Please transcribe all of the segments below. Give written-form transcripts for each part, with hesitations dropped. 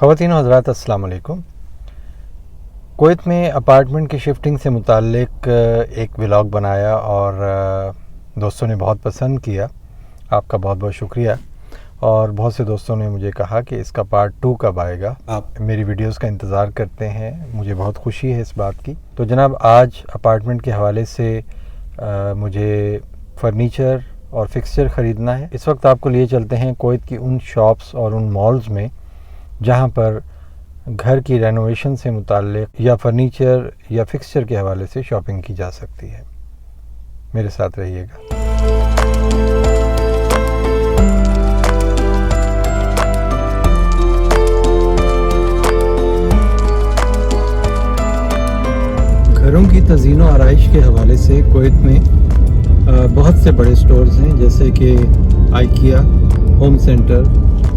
ख़वातीन व हज़रात अस्सलाम वालेकुम। कुवैत में अपार्टमेंट की शिफ्टिंग से मुताल्लिक एक व्लॉग बनाया और दोस्तों ने बहुत पसंद किया। आपका बहुत बहुत शुक्रिया। और बहुत से दोस्तों ने मुझे कहा कि इसका पार्ट 2 कब आएगा, आप मेरी वीडियोस का इंतज़ार करते हैं। मुझे बहुत खुशी है इस बात की। तो जनाब, आज अपार्टमेंट के हवाले से मुझे फ़र्नीचर और फिक्सचर ख़रीदना है। इस वक्त आपको लिए चलते हैं कुवैत की उन शॉप्स और उन मॉल्स में जहाँ पर घर की रेनोवेशन से मुताल्लिक या फर्नीचर या फिक्सचर के हवाले से शॉपिंग की जा सकती है। मेरे साथ रहिएगा। घरों की तज़ीन व आराइश के हवाले से कुवैत में बहुत से बड़े स्टोर्स हैं, जैसे कि आइकिया, होम सेंटर,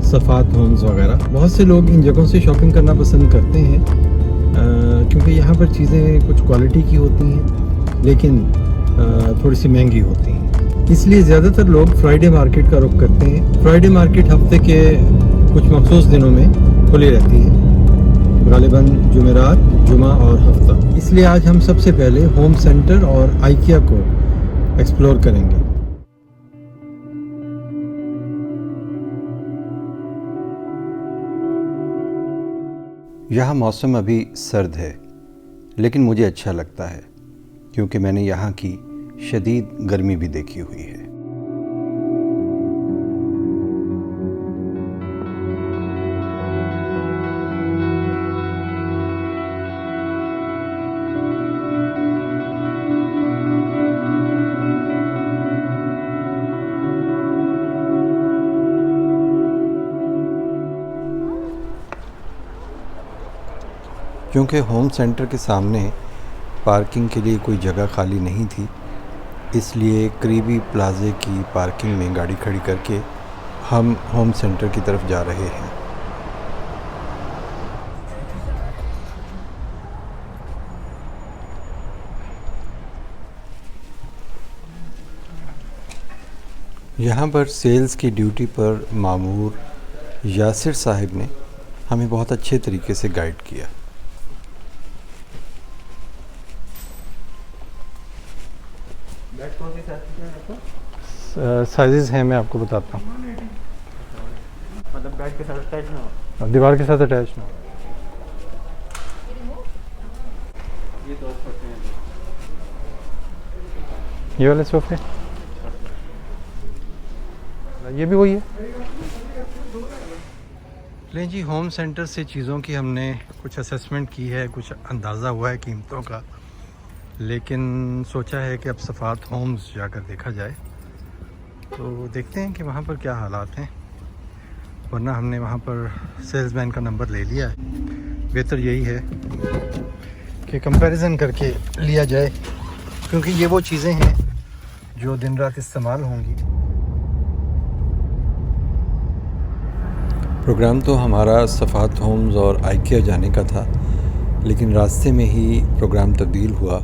सफ़ात होम्स वगैरह। बहुत से लोग इन जगहों से शॉपिंग करना पसंद करते हैं क्योंकि यहाँ पर चीज़ें कुछ क्वालिटी की होती हैं लेकिन थोड़ी सी महंगी होती हैं। इसलिए ज़्यादातर लोग फ्राइडे मार्केट का रुख करते हैं। फ्राइडे मार्केट हफ्ते के कुछ मखसूस दिनों में खुली रहती है, गालिबन जुमेरात, जुमा और हफ्ता। इसलिए आज हम सबसे पहले होम सेंटर और आइकिया को एक्सप्लोर करेंगे। यहाँ मौसम अभी सर्द है लेकिन मुझे अच्छा लगता है क्योंकि मैंने यहाँ की शदीद गर्मी भी देखी हुई है। क्योंकि होम सेंटर के सामने पार्किंग के लिए कोई जगह खाली नहीं थी, इसलिए करीबी प्लाज़े की पार्किंग में गाड़ी खड़ी करके हम होम सेंटर की तरफ जा रहे हैं। यहाँ पर सेल्स की ड्यूटी पर मामूर यासिर साहिब ने हमें बहुत अच्छे तरीके से गाइड किया। साइज़ हैं, मैं आपको बताता हूँ। मतलब बेड के साथ अटैच ना हो, दीवार के साथ अटैच ना हो। ये दो सोफे हैं। ये वाले सोफे, ये भी वही है। लें जी, होम सेंटर से चीज़ों की हमने कुछ असेसमेंट की है, कुछ अंदाज़ा हुआ है कीमतों का, लेकिन सोचा है कि अब सफ़ात होम्स जाकर देखा जाए। तो देखते हैं कि वहाँ पर क्या हालात हैं, वरना हमने वहाँ पर सेल्समैन का नंबर ले लिया है। बेहतर यही है कि कंपैरिजन करके लिया जाए, क्योंकि ये वो चीज़ें हैं जो दिन रात इस्तेमाल होंगी। प्रोग्राम तो हमारा सफ़ात होम्स और आइकिया जाने का था, लेकिन रास्ते में ही प्रोग्राम तब्दील हुआ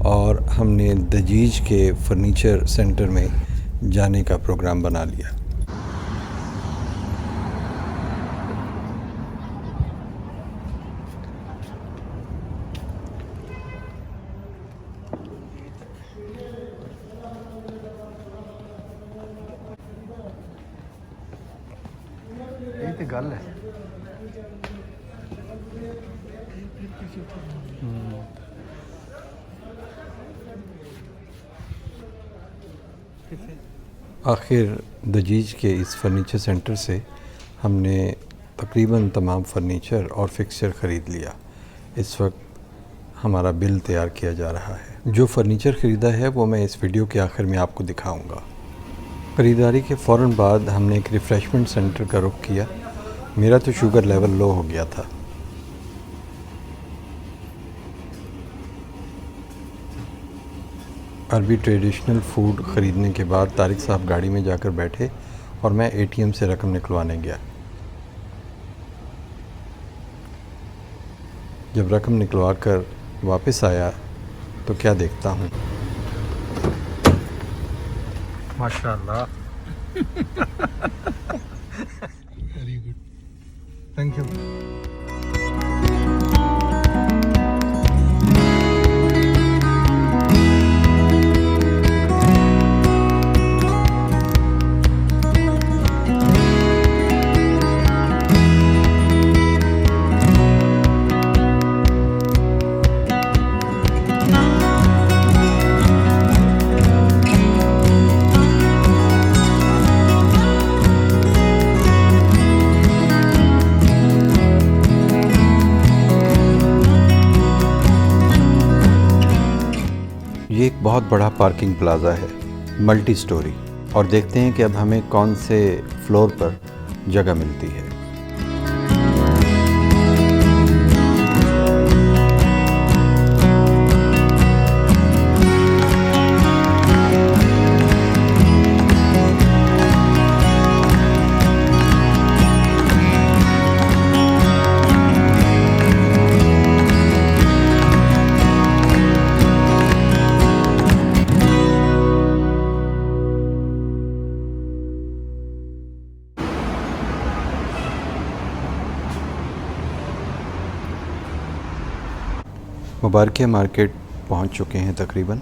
और हमने दजीज के फ़र्नीचर सेंटर में जाने का प्रोग्राम बना लिया। यही तो गल है। आखिर दजीज के इस फर्नीचर सेंटर से हमने तकरीबन तमाम फर्नीचर और फिक्सचर ख़रीद लिया। इस वक्त हमारा बिल तैयार किया जा रहा है। जो फर्नीचर ख़रीदा है वो मैं इस वीडियो के आखिर में आपको दिखाऊंगा। ख़रीदारी के फ़ौरन बाद हमने एक रिफ़्रेशमेंट सेंटर का रुख किया। मेरा तो शुगर लेवल लो हो गया था। अरबी ट्रेडिशनल फूड ख़रीदने के बाद तारिक साहब गाड़ी में जाकर बैठे और मैं एटीएम से रकम निकलवाने गया। जब रकम निकलवा कर वापस आया तो क्या देखता हूँ, माशाल्लाह। Very good, thank you. बहुत बड़ा पार्किंग प्लाजा है, मल्टी स्टोरी, और देखते हैं कि अब हमें कौन से फ्लोर पर जगह मिलती है। मुबारकिया मार्केट पहुंच चुके हैं तकरीबन।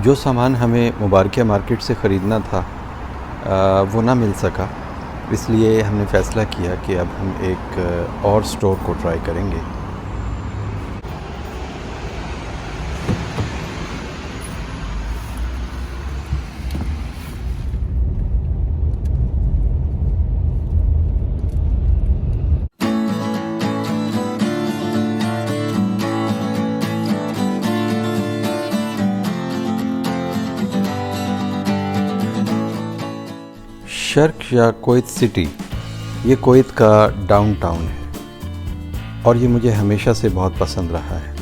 जो सामान हमें मुबारकिया मार्केट से ख़रीदना था वो ना मिल सका, इसलिए हमने फ़ैसला किया कि अब हम एक और स्टोर को ट्राई करेंगे। शर्क या कुवैत सिटी, ये कुवैत का डाउनटाउन है और ये मुझे हमेशा से बहुत पसंद रहा है।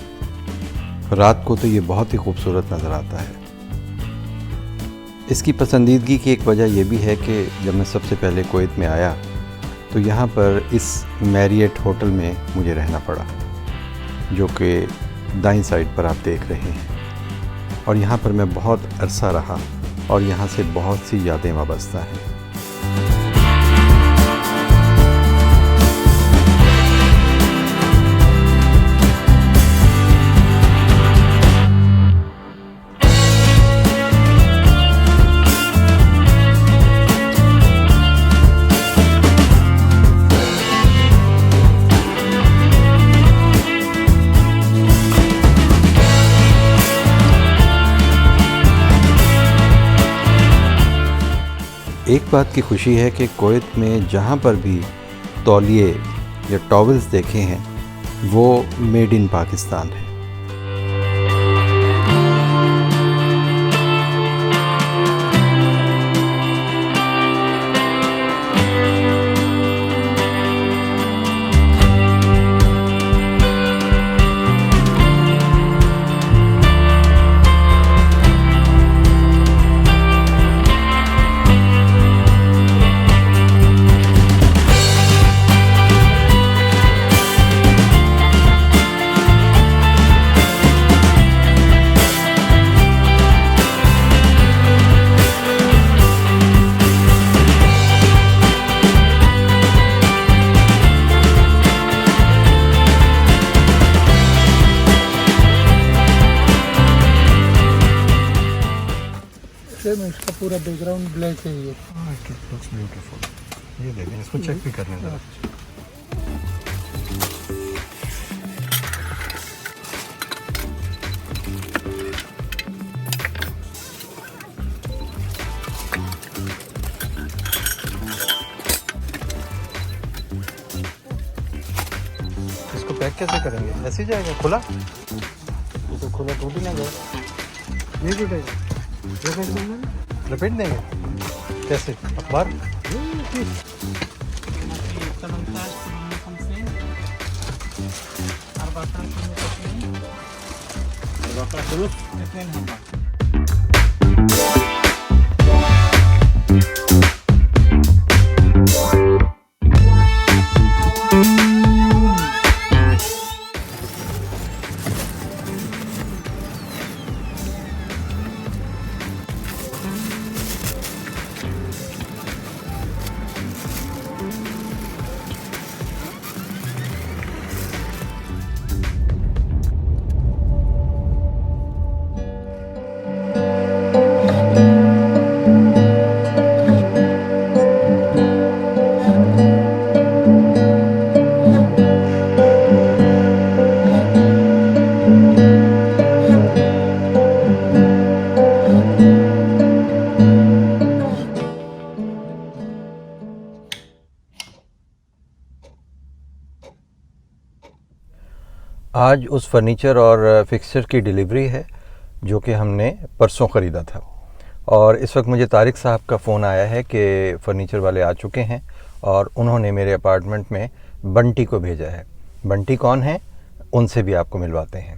रात को तो ये बहुत ही खूबसूरत नज़र आता है। इसकी पसंदीदगी की एक वजह यह भी है कि जब मैं सबसे पहले कुवैत में आया तो यहाँ पर इस मैरियट होटल में मुझे रहना पड़ा, जो कि दाईं साइड पर आप देख रहे हैं, और यहाँ पर मैं बहुत अरसा रहा और यहाँ से बहुत सी यादें वाबस्ता हैं। एक बात की खुशी है कि कुवैत में जहाँ पर भी तौलिए या टॉवल्स देखे हैं वो मेड इन पाकिस्तान है। में इसका पूरा बैकग्राउंड ब्लैक है ये। It looks beautiful. ये देखें, इसको चेक भी करने दो। इसको पैक कैसे करेंगे? ऐसे ही जाएगा खुला? ये तो खुला टूट ही ना गया। नहीं टूटेगा। लपेट देंगे कैसे अखबार? आज उस फर्नीचर और फिक्सचर की डिलीवरी है जो कि हमने परसों ख़रीदा था, और इस वक्त मुझे तारिक साहब का फ़ोन आया है कि फ़र्नीचर वाले आ चुके हैं और उन्होंने मेरे अपार्टमेंट में बंटी को भेजा है। बंटी कौन है, उनसे भी आपको मिलवाते हैं।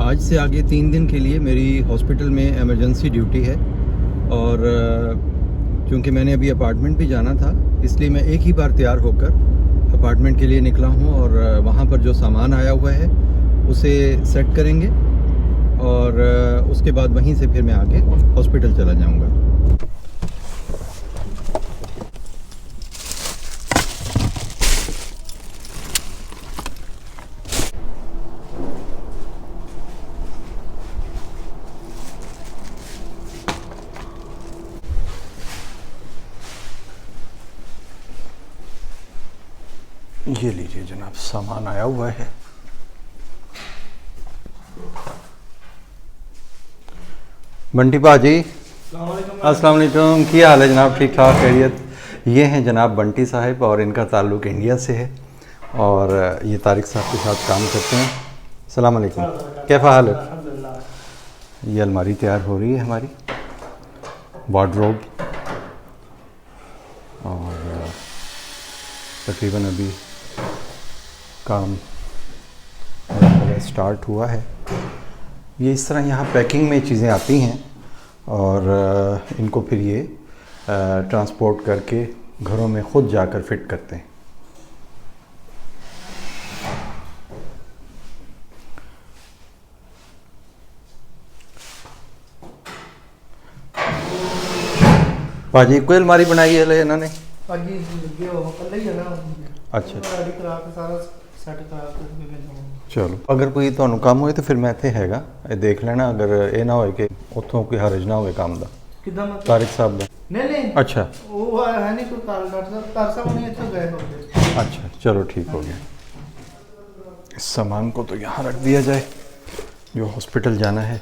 आज से आगे 3 दिन के लिए मेरी हॉस्पिटल में इमरजेंसी ड्यूटी है, और क्योंकि मैंने अभी अपार्टमेंट भी जाना था, इसलिए मैं एक ही बार तैयार होकर अपार्टमेंट के लिए निकला हूँ। और वहाँ पर जो सामान आया हुआ है उसे सेट करेंगे, और उसके बाद वहीं से फिर मैं आगे हॉस्पिटल चला जाऊँगा। ये लीजिए जनाब, सामान आया हुआ है। बंटी बाजी, अस्सलाम वालेकुम, क्या हाल है जनाब? ठीक ठाक, खैरियत? ये हैं जनाब बंटी साहब, और इनका ताल्लुक़ इंडिया से है, और ये तारिक साहब के साथ काम करते हैं। अस्सलाम वालेकुम, कैसा हाल है? ये अलमारी तैयार हो रही है हमारी, वार्डरोब, और तकरीबन अभी काम स्टार्ट हुआ है। ये इस तरह यहाँ पैकिंग में चीज़ें आती हैं, और इनको फिर ये ट्रांसपोर्ट करके घरों में ख़ुद जाकर फिट करते हैं। भाजी कोई अलमारी बनाई है इन्होंने? अच्छा, चलो, अगर कोई ਤੁਹਾਨੂੰ ਕੰਮ ਹੋਏ ਤਾਂ ਫਿਰ ਮੈਂ ਇੱਥੇ ਹੈਗਾ, ਇਹ ਦੇਖ ਲੈਣਾ। ਅਗਰ ਇਹ ਨਾ ਹੋਏ ਕਿ ਉੱਥੋਂ ਕੋਈ ਹਰਜ ਨਾ ਹੋਵੇ ਕੰਮ ਦਾ। ਕਿਦਾਂ ਮਤਲਬ? ਤਾਰਿਕ ਸਾਹਿਬ ਦਾ? ਨਹੀਂ ਨਹੀਂ, अच्छा, ਉਹ ਹੈ ਨਹੀਂ ਕੋਈ ਕਾਲ ਡਾਕਟਰ ਸਾਹਿਬ ਨਹੀਂ ਇੱਥੇ ਗਏ ਹੋਗੇ। अच्छा, चलो ठीक हो गया। इस सामान को तो यहाँ रख दिया जाए जो हॉस्पिटल जाना है।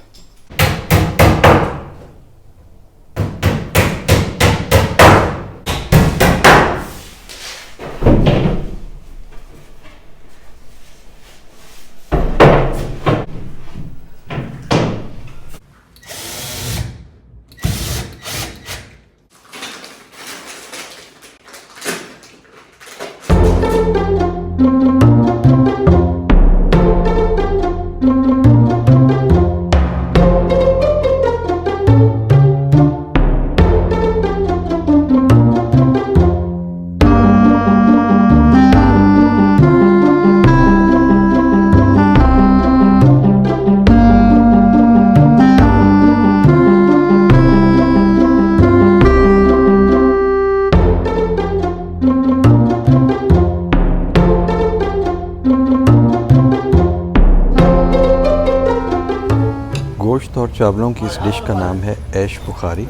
गोश्त और चावलों की इस डिश का नाम है ऐश बुखारी,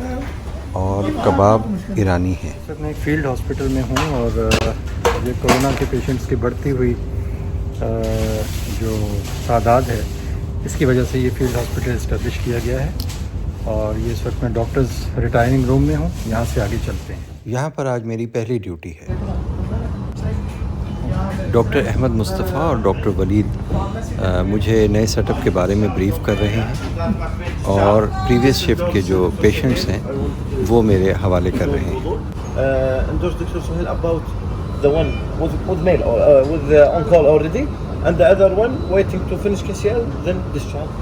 और कबाब ईरानी है। मैं एक फील्ड हॉस्पिटल में हूँ, और ये कोरोना के पेशेंट्स की बढ़ती हुई जो तादाद है, इसकी वजह से ये फील्ड हॉस्पिटल इस्टेब्लिश किया गया है। और ये इस वक्त मैं डॉक्टर्स रिटायरिंग रूम में हूँ, यहाँ से आगे चलते हैं। यहाँ पर आज मेरी पहली ड्यूटी है। डॉक्टर अहमद मुस्तफ़ा और डॉक्टर वलीद मुझे नए सेटअप के बारे में ब्रीफ़ कर रहे हैं और प्रीवियस शिफ्ट के जो पेशेंट्स हैं वो मेरे हवाले कर रहे हैं. Endorse Dr. Sohail about the one with mail or with on call already, and the other one waiting to finish KCL, then discharge.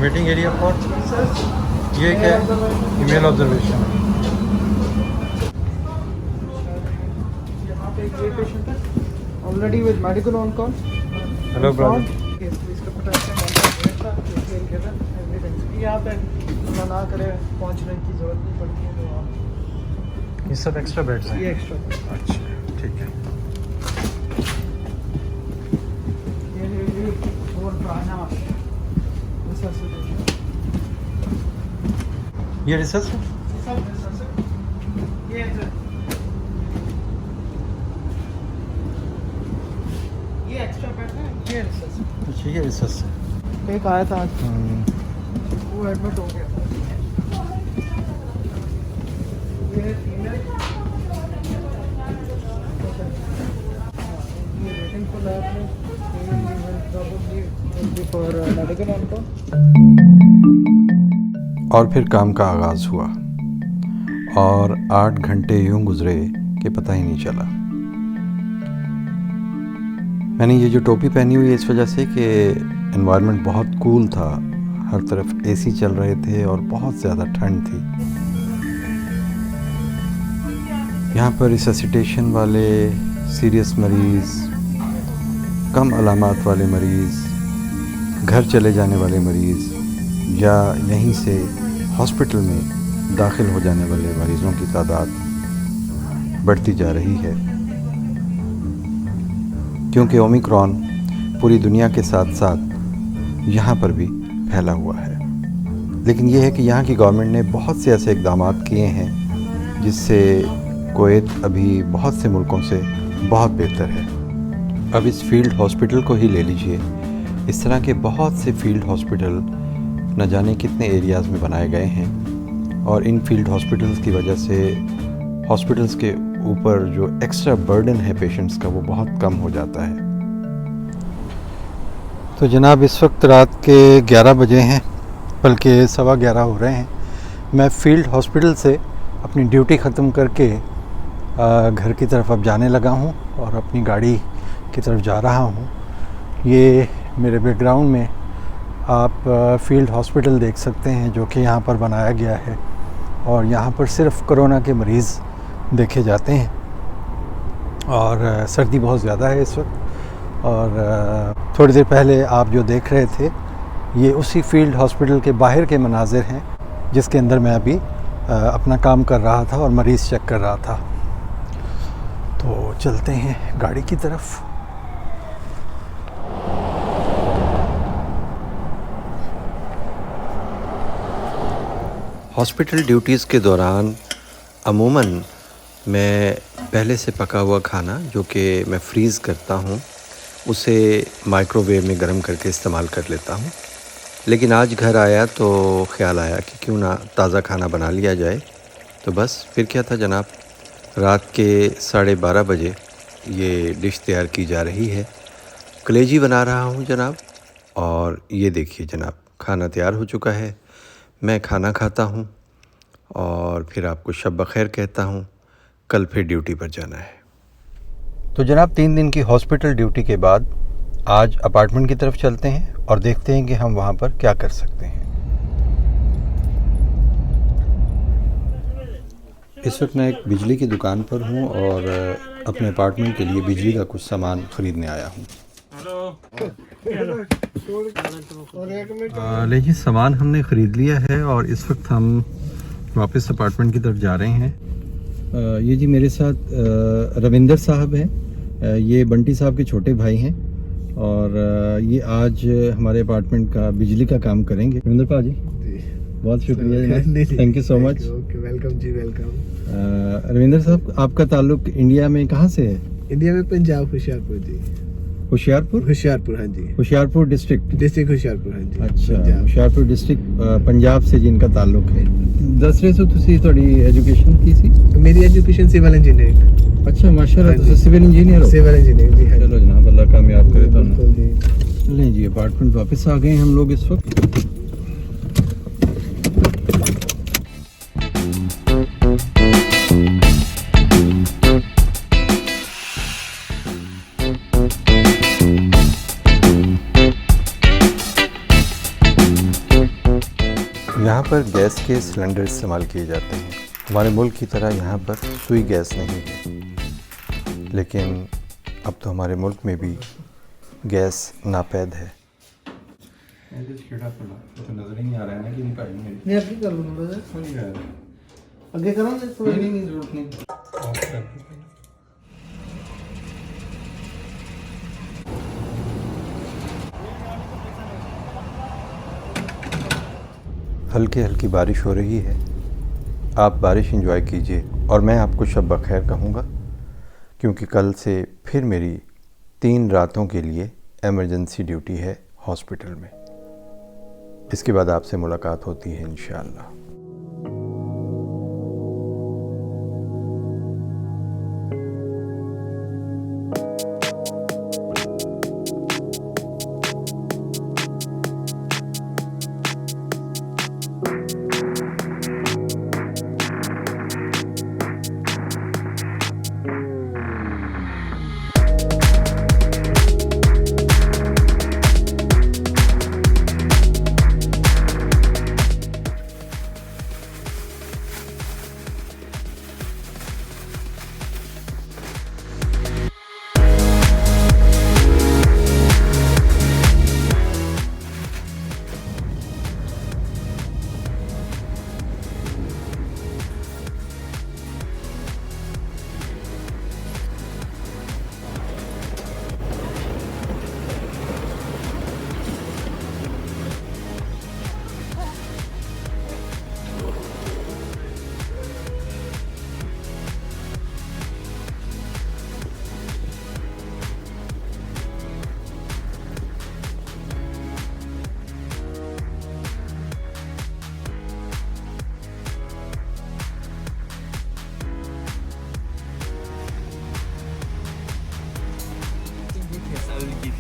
Waiting area for ये क्या ईमेल ऑब्जर्वेशन. यहाँ पे ये पेशेंट है already with medical on call. Hello brother. इसका potential everything यहाँ पे ना करे पहुँचने की जरूरत नहीं पड़ती है. तो आप ये सब एक्स्ट्रा बेड्स हैं. ये एक्स्ट्रा अच्छा ठीक है. ये और पुराना ये रिसर्च है. ये एक्स्ट्रा बेड है. ये रिसर्च अच्छा ये रिसर्च है. एक आया था वो एडमिट हो गया. ये फीमेल वेटिंग फॉर लैब में फॉर मेडिकल ऑन कॉल. और फिर काम का आगाज़ हुआ और 8 घंटे यूं गुजरे कि पता ही नहीं चला. मैंने ये जो टोपी पहनी हुई है इस वजह से कि एनवायरनमेंट बहुत कूल था, हर तरफ एसी चल रहे थे और बहुत ज़्यादा ठंड थी. यहाँ पर रिससिटेशन वाले, सीरियस मरीज़, कम अलामात वाले मरीज़, घर चले जाने वाले मरीज़ या यहीं से हॉस्पिटल में दाखिल हो जाने वाले मरीज़ों की तादाद बढ़ती जा रही है, क्योंकि ओमिक्रॉन पूरी दुनिया के साथ साथ यहाँ पर भी फैला हुआ है. लेकिन यह है कि यहाँ की गवर्नमेंट ने बहुत से ऐसे इक़दाम किए हैं जिससे कुवैत अभी बहुत से मुल्कों से बहुत बेहतर है. अब इस फील्ड हॉस्पिटल को ही ले लीजिए, इस तरह के बहुत से फील्ड हॉस्पिटल न जाने कितने एरियाज़ में बनाए गए हैं और इन फील्ड हॉस्पिटल्स की वजह से हॉस्पिटल्स के ऊपर जो एक्स्ट्रा बर्डन है पेशेंट्स का वो बहुत कम हो जाता है. तो जनाब इस वक्त रात के 11 बजे हैं, बल्कि 11:15 हो रहे हैं. मैं फील्ड हॉस्पिटल से अपनी ड्यूटी ख़त्म करके घर की तरफ अब जाने लगा हूँ और अपनी गाड़ी की तरफ जा रहा हूँ. ये मेरे बैकग्राउंड में आप फील्ड हॉस्पिटल देख सकते हैं जो कि यहाँ पर बनाया गया है और यहाँ पर सिर्फ कोरोना के मरीज़ देखे जाते हैं. और सर्दी बहुत ज़्यादा है इस वक्त. और थोड़ी देर पहले आप जो देख रहे थे ये उसी फील्ड हॉस्पिटल के बाहर के मनाजिर हैं जिसके अंदर मैं अभी अपना काम कर रहा था और मरीज़ चेक कर रहा था. तो चलते हैं गाड़ी की तरफ. हॉस्पिटल ड्यूटीज़ के दौरान अमूमन मैं पहले से पका हुआ खाना जो कि मैं फ्रीज़ करता हूँ उसे माइक्रोवेव में गर्म करके इस्तेमाल कर लेता हूँ. लेकिन आज घर आया तो ख़्याल आया कि क्यों ना ताज़ा खाना बना लिया जाए. तो बस फिर क्या था जनाब, रात के 12:30 बजे ये डिश तैयार की जा रही है. कलेजी बना रहा हूँ जनाब. और ये देखिए जनाब, खाना तैयार हो चुका है. मैं खाना खाता हूँ और फिर आपको शब बखैर कहता हूँ. कल फिर ड्यूटी पर जाना है. तो जनाब 3 दिन की हॉस्पिटल ड्यूटी के बाद आज अपार्टमेंट की तरफ चलते हैं और देखते हैं कि हम वहाँ पर क्या कर सकते हैं. इस वक्त मैं एक बिजली की दुकान पर हूँ और अपने अपार्टमेंट के लिए बिजली का कुछ सामान ख़रीदने आया हूँ. लीजिए सामान हमने ख़रीद लिया है और इस वक्त हम वापस अपार्टमेंट की तरफ जा रहे हैं. ये जी मेरे साथ रविंदर साहब हैं. ये बंटी साहब के छोटे भाई हैं और ये आज हमारे अपार्टमेंट का बिजली का काम करेंगे. रविंदर भाजी बहुत शुक्रिया, thank you so much. Welcome ji, welcome. Ravinder साहब आपका ताल्लुक इंडिया में कहाँ से है? इंडिया में पंजाब, होशियारपुर जी. होशियारपुर? होशियारपुर, हाँ जी. होशियारपुर डिस्ट्रिक्ट होशियारपुर, हाँ जी. अच्छा, पंजाब. होशियारपुर डिस्ट्रिक्ट पंजाब से जिनका ताल्लुक है. दस रहे सो तुसी ਤੁਹਾਡੀ ਐਜੂਕੇਸ਼ਨ ਕੀ ਸੀ मेरी एजुकेशन सिविल इंजीनियरिंग अच्छा माशाल्लाह हाँ ਤੁਸੀਂ जी। सिविल इंजीनियर हो सिविल इंजीनियरिंग जी है चलो जनाब अल्लाह कामयाब करे ਤੁਹਾਨੂੰ बिल्कुल जी। लें जी अपार्टमेंट वापस आ गए हम लोग इस वक्त यहाँ पर गैस के सिलेंडर इस्तेमाल किए जाते हैं। हमारे मुल्क की तरह यहाँ पर सुई गैस नहीं है, लेकिन अब तो हमारे मुल्क में भी गैस नापैद है। नजर नहीं आ रहा है ना कि नहीं पाई मेरी नहीं अभी कर लूँगा आगे करोगे थोड़ा नहीं जरूरत नहीं। हल्की हल्की बारिश हो रही है, आप बारिश एंजॉय कीजिए और मैं आपको शब बखैर कहूँगा, क्योंकि कल से फिर मेरी 3 रातों के लिए एमरजेंसी ड्यूटी है हॉस्पिटल में। इसके बाद आपसे मुलाकात होती है इंशाअल्लाह।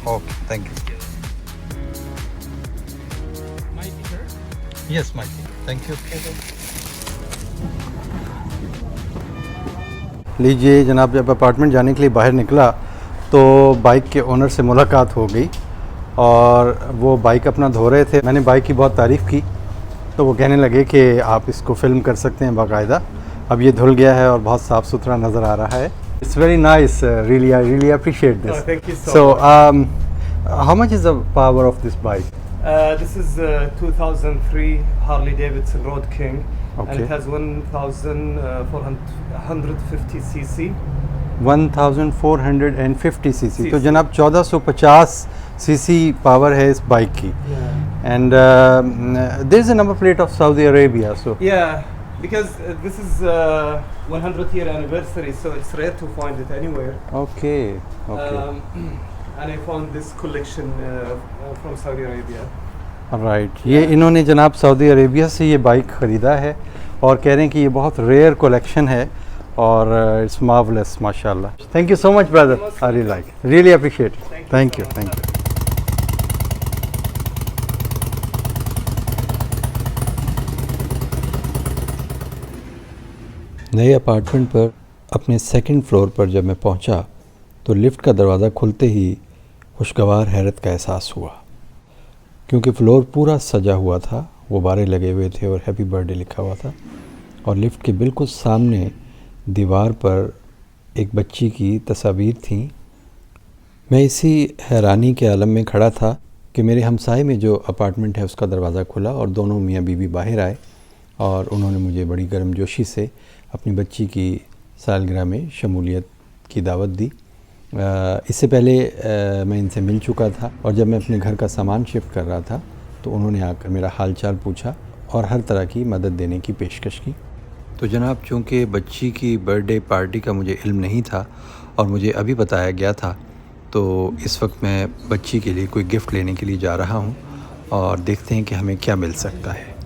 Okay, thank you. Yes, Mikey. Thank you. लीजिए जनाब, जब अपार्टमेंट जाने के लिए बाहर निकला तो बाइक के ओनर से मुलाकात हो गई और वो बाइक अपना धो रहे थे। मैंने बाइक की बहुत तारीफ़ की तो वो कहने लगे कि आप इसको फ़िल्म कर सकते हैं बाकायदा। अब ये धुल गया है और बहुत साफ़ सुथरा नज़र आ रहा है। It's very nice, really, I really appreciate this. Oh, thank you so So, how much is the power of this bike? This is 2003 Harley Davidson Road King, and Okay. it has 1,450 cc. 1450 CC. तो CC. जनाब 1450 CC power है इस bike की। And there is a number plate of Saudi Arabia. So Yeah, because this is 100th year anniversary, so it's rare to find it anywhere. okay, okay. And I found this collection from Saudi Arabia. Right, ये इन्होंने जनाब Saudi Arabia से ये bike ख़रीदा है और कह रहे हैं कि ये बहुत रेयर कलेक्शन है और इट्स मार्वलस माशाल्लाह। Thank you so much brother, I really like, really appreciate. Thank you, thank you. नए अपार्टमेंट पर अपने सेकंड फ्लोर पर जब मैं पहुंचा तो लिफ्ट का दरवाज़ा खुलते ही खुशगवार हैरत का एहसास हुआ, क्योंकि फ्लोर पूरा सजा हुआ था, गुब्बारे लगे हुए थे और हैप्पी बर्थडे लिखा हुआ था। और लिफ्ट के बिल्कुल सामने दीवार पर एक बच्ची की तस्वीर थी। मैं इसी हैरानी के आलम में खड़ा था कि मेरे हमसाए में जो अपार्टमेंट है उसका दरवाज़ा खुला और दोनों मियाँ बीवी बाहर आए और उन्होंने मुझे बड़ी गर्मजोशी से अपनी बच्ची की सालगिरह में शमूलियत की दावत दी। इससे पहले मैं इनसे मिल चुका था और जब मैं अपने घर का सामान शिफ्ट कर रहा था तो उन्होंने आकर मेरा हाल चाल पूछा और हर तरह की मदद देने की पेशकश की। तो जनाब, चूँकि बच्ची की बर्थडे पार्टी का मुझे इल्म नहीं था और मुझे अभी बताया गया था, तो इस वक्त मैं बच्ची के लिए कोई गिफ्ट लेने के लिए जा रहा हूँ और देखते हैं कि हमें क्या मिल सकता है।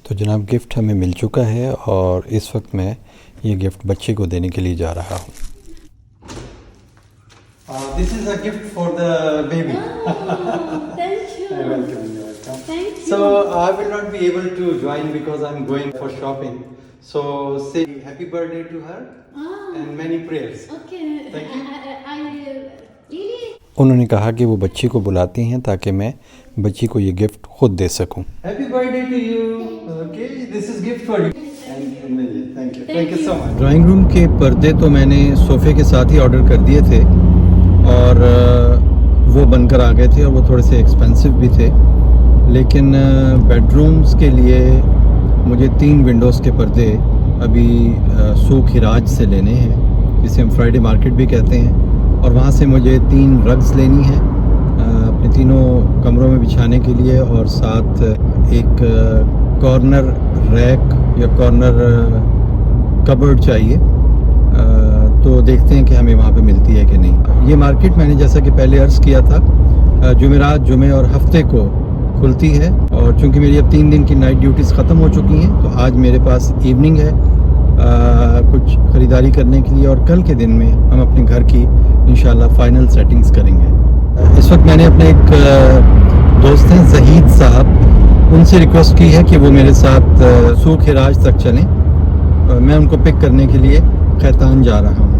तो जनाब गिफ्ट हमें मिल चुका है और इस वक्त मैं ये गिफ्ट बच्चे को देने के लिए जा रहा हूँ। This is a gift for the baby. Thank you. You're welcome. You're welcome. Thank you. So I will not be able to join because I'm going for shopping. So say happy birthday to her and many prayers. Okay. Thank you. I really. उन्होंने कहा कि वो बच्ची को बुलाती हैं ताकि मैं बच्ची को ये गिफ्ट खुद दे सकूं। Happy birthday to you. Okay, this is gift for you. Thank you. Thank you so much. Drawing room के पर्दे तो मैंने सोफ़े के साथ ही ऑर्डर कर दिए थे और वो बनकर आ गए थे और वो थोड़े से एक्सपेंसिव भी थे, लेकिन बेडरूम्स के लिए मुझे 3 विंडोज़ के पर्दे अभी सूख हिराज से लेने हैं, जिसे हम फ्राइडे मार्केट भी कहते हैं, और वहाँ से मुझे 3 रग्स लेनी है अपने तीनों कमरों में बिछाने के लिए, और साथ एक कॉर्नर रैक या कॉर्नर कबर्ड चाहिए। तो देखते हैं कि हमें वहाँ पे मिलती है कि नहीं। ये मार्केट मैंने जैसा कि पहले अर्ज़ किया था जुमेरात, जुमे और हफ्ते को खुलती है, और चूँकि मेरी अब 3 दिन की नाइट ड्यूटीज़ ख़त्म हो चुकी हैं तो आज मेरे पास इवनिंग है कुछ ख़रीदारी करने के लिए, और कल के दिन में हम अपने घर की इंशाल्लाह फ़ाइनल सेटिंग्स करेंगे। इस वक्त मैंने अपने एक दोस्त हैं ज़हीद साहब, उनसे रिक्वेस्ट की है कि वो मेरे साथ सूख हिराज तक चलें। मैं उनको पिक करने के लिए खैतान जा रहा हूँ।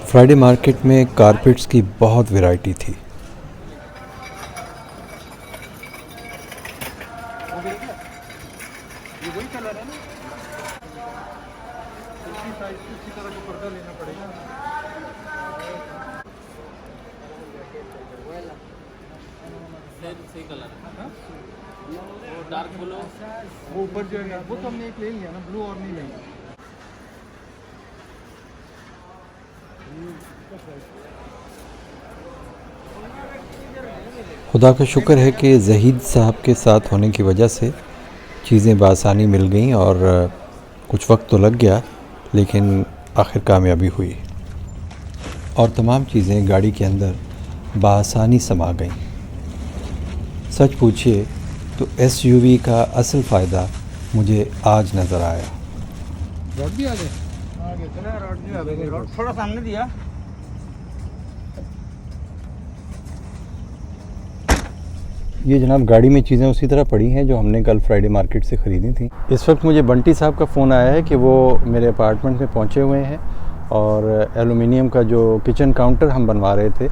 फ्राइडे मार्केट में कारपेट्स की बहुत वैरायटी थी। वो ऊपर जो है वो तो हमने एक ले लिया ना, ब्लू और नहीं लेंगे। खुदा का शुक्र है कि ज़हीद साहब के साथ होने की वजह से चीज़ें बआसानी मिल गईं, और कुछ वक्त तो लग गया लेकिन आखिर कामयाबी हुई और तमाम चीज़ें गाड़ी के अंदर बआसानी समा गईं। सच पूछिए तो SUV का असल फ़ायदा मुझे आज नज़र आया। रॉड भी आ गए, चला रॉड भी आ गए, रॉड थोड़ा सामने दिया। ये जनाब गाड़ी में चीज़ें उसी तरह पड़ी हैं जो हमने कल फ्राइडे मार्केट से ख़रीदी थी। इस वक्त मुझे बंटी साहब का फ़ोन आया है कि वो मेरे अपार्टमेंट में पहुंचे हुए हैं और एलुमिनियम का जो किचन काउंटर हम बनवा रहे थे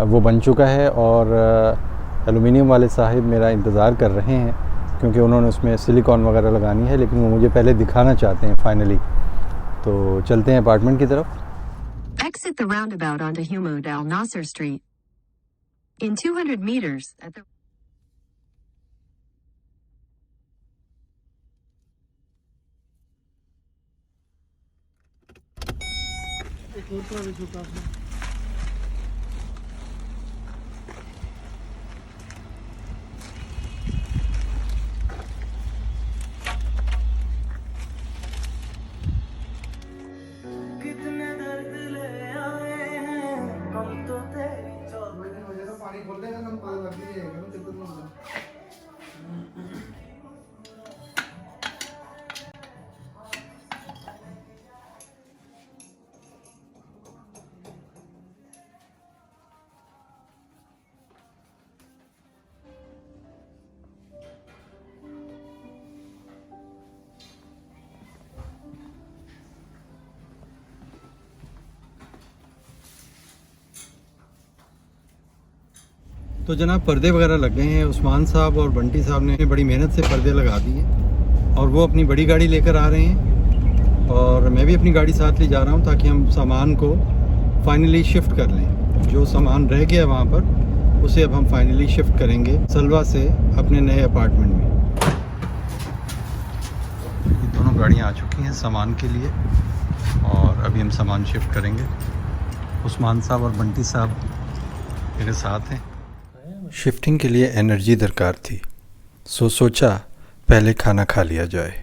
वो बन चुका है, और एलुमिनियम वाले साहिब मेरा इंतज़ार कर रहे हैं क्योंकि उन्होंने उसमें सिलिकॉन वगैरह लगानी है, लेकिन वो मुझे पहले दिखाना चाहते हैं फाइनली। तो चलते हैं अपार्टमेंट की तरफ। Exit the roundabout onto Humoud Al Nasser Street. In 200 meters at the एक और तरह से छूटा आपने। पानी खोल देगा, हम पानी रख दीजिएगा, कितना होगा। तो जनाब पर्दे वगैरह लग गए हैं। उस्मान साहब और बंटी साहब ने बड़ी मेहनत से पर्दे लगा दिए और वो अपनी बड़ी गाड़ी लेकर आ रहे हैं, और मैं भी अपनी गाड़ी साथ ले जा रहा हूँ ताकि हम सामान को फाइनली शिफ्ट कर लें। जो सामान रह गया वहाँ पर उसे अब हम फाइनली शिफ्ट करेंगे सलवा से अपने नए अपार्टमेंट में। ये दोनों गाड़ियाँ आ चुकी हैं सामान के लिए और अभी हम सामान शिफ्ट करेंगे। उस्मान साहब और बंटी साहब मेरे साथ हैं। शिफ्टिंग के लिए एनर्जी दरकार थी, सो सोचा पहले खाना खा लिया जाए।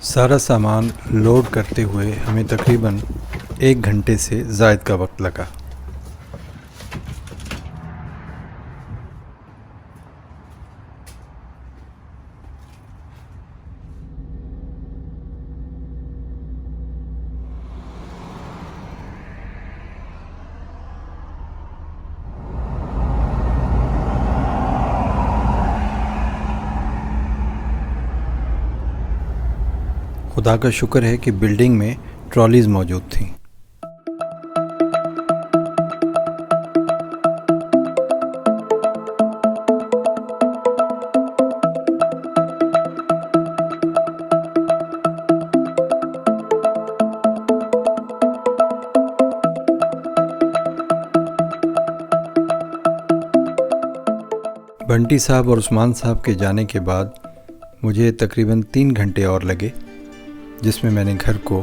सारा सामान लोड करते हुए हमें तकरीबन 1 घंटे से ज़ायद का वक्त लगा। खुदा का शुक्र है कि बिल्डिंग में ट्रॉलीज़ मौजूद थीं। बंटी साहब और उस्मान साहब के जाने के बाद मुझे तकरीबन 3 घंटे और लगे, जिसमें मैंने घर को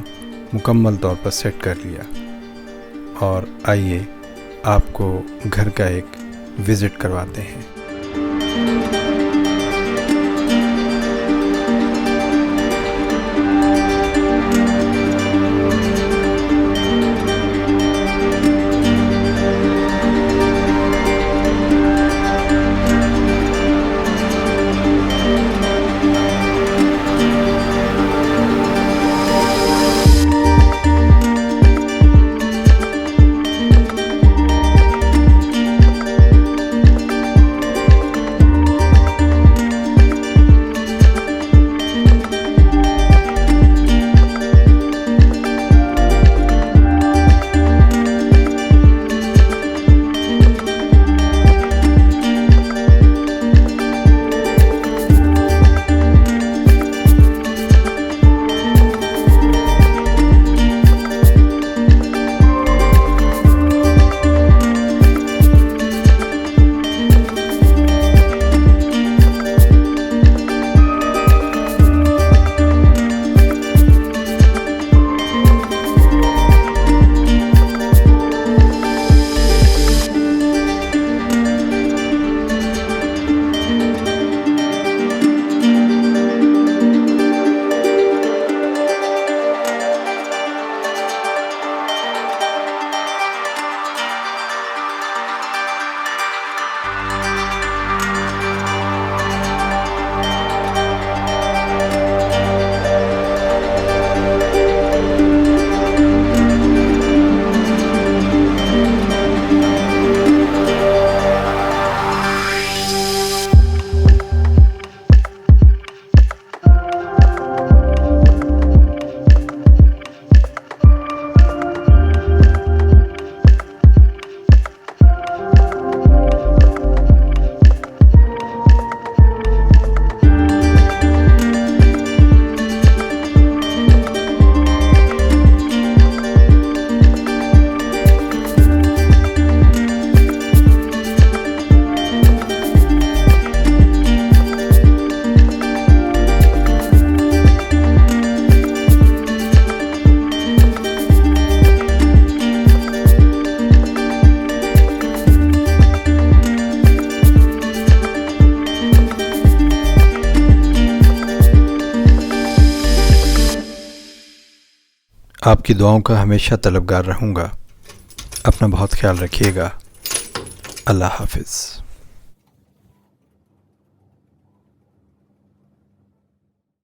मुकम्मल तौर पर सेट कर लिया। और आइए आपको घर का एक विज़िट करवाते हैं। आपकी दुआओं का हमेशा तलबगार रहूँगा। अपना बहुत ख्याल रखिएगा। अल्लाह हाफ़िज़।